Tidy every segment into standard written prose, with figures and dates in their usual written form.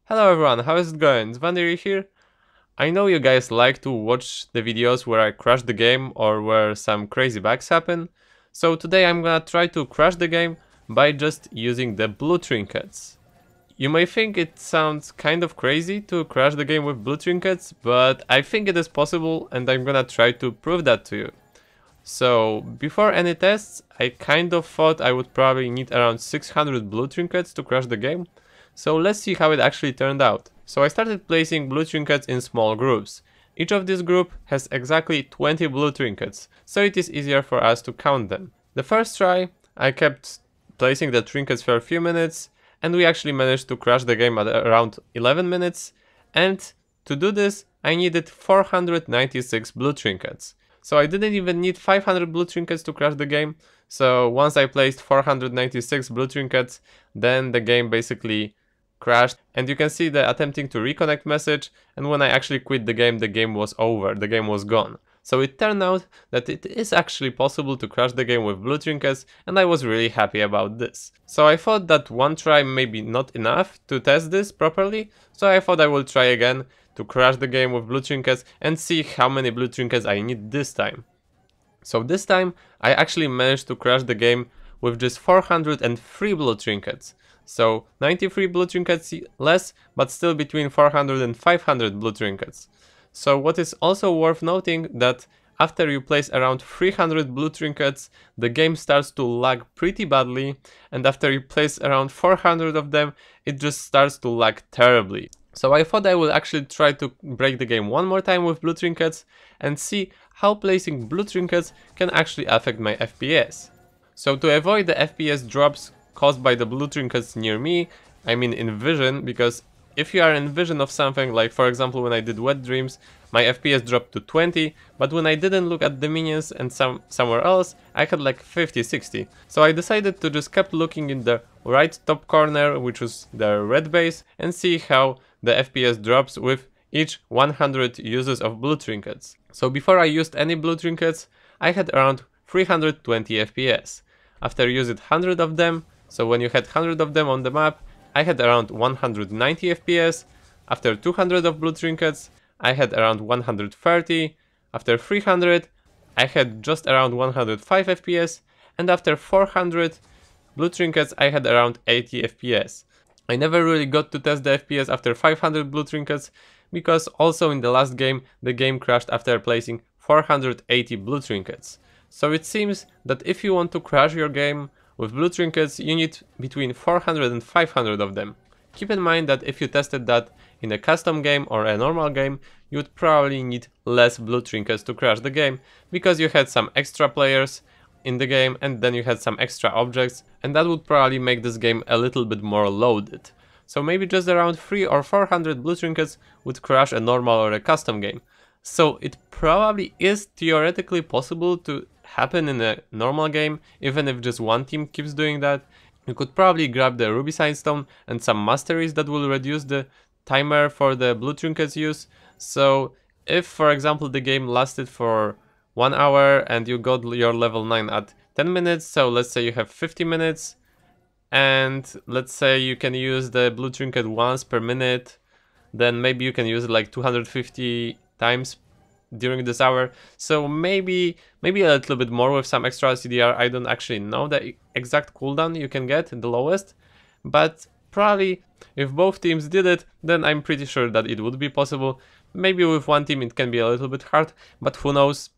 Hello everyone, how is it going? It's Vandiril here. I know you guys like to watch the videos where I crash the game or where some crazy bugs happen. So today I'm gonna try to crash the game by just using the blue trinkets. You may think it sounds kind of crazy to crash the game with blue trinkets, but I think it is possible and I'm gonna try to prove that to you. So before any tests, I kind of thought I would probably need around 600 blue trinkets to crash the game. So let's see how it actually turned out. So I started placing blue trinkets in small groups. Each of this group has exactly 20 blue trinkets, so it is easier for us to count them. The first try, I kept placing the trinkets for a few minutes, and we actually managed to crash the game at around 11 minutes. And to do this, I needed 496 blue trinkets. So I didn't even need 500 blue trinkets to crash the game. So once I placed 496 blue trinkets, then the game basically crashed, and you can see the attempting to reconnect message, and when I actually quit the game was over, the game was gone. So it turned out that it is actually possible to crash the game with blue trinkets, and I was really happy about this. So I thought that one try may be not enough to test this properly, so I thought I will try again to crash the game with blue trinkets and see how many blue trinkets I need this time. So this time I actually managed to crash the game with just 403 blue trinkets. So 93 blue trinkets less, but still between 400 and 500 blue trinkets. So what is also worth noting that after you place around 300 blue trinkets, the game starts to lag pretty badly, and after you place around 400 of them, it just starts to lag terribly. So I thought I would actually try to break the game one more time with blue trinkets and see how placing blue trinkets can actually affect my FPS. So to avoid the FPS drops caused by the blue trinkets near me, I mean in vision, because if you are in vision of something, like for example when I did Wet Dreams, my FPS dropped to 20, but when I didn't look at the minions and somewhere else, I had like 50-60. So I decided to just keep looking in the right top corner, which was the red base, and see how the FPS drops with each 100 uses of blue trinkets. So before I used any blue trinkets, I had around 320 FPS. After using 100 of them, so when you had 100 of them on the map, I had around 190 FPS. After 200 of blue trinkets, I had around 130. After 300, I had just around 105 FPS. And after 400 blue trinkets, I had around 80 FPS. I never really got to test the FPS after 500 blue trinkets, because also in the last game, the game crashed after placing 480 blue trinkets. So it seems that if you want to crash your game with blue trinkets, you need between 400 and 500 of them. Keep in mind that if you tested that in a custom game or a normal game, you would probably need less blue trinkets to crash the game, because you had some extra players in the game and then you had some extra objects, and that would probably make this game a little bit more loaded. So maybe just around 300 or 400 blue trinkets would crash a normal or a custom game. So it probably is theoretically possible to happen in a normal game, even if just one team keeps doing that. You could probably grab the Ruby Sandstone and some masteries that will reduce the timer for the blue trinkets use. So if, for example, the game lasted for 1 hour and you got your level 9 at 10 minutes, so let's say you have 50 minutes, and let's say you can use the blue trinket once per minute, then maybe you can use it like 250 times during this hour. So maybe a little bit more with some extra CDR. I don't actually know the exact cooldown you can get, the lowest, but probably if both teams did it, then I'm pretty sure that it would be possible. Maybe with one team it can be a little bit hard, but who knows.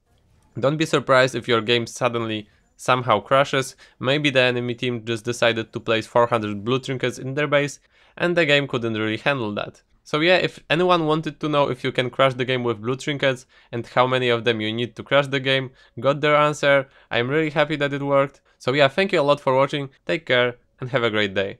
Don't be surprised if your game suddenly somehow crashes. Maybe the enemy team just decided to place 400 blue trinkets in their base and the game couldn't really handle that. So yeah, if anyone wanted to know if you can crash the game with blue trinkets and how many of them you need to crash the game, got their answer. I'm really happy that it worked. So yeah, thank you a lot for watching, take care and have a great day.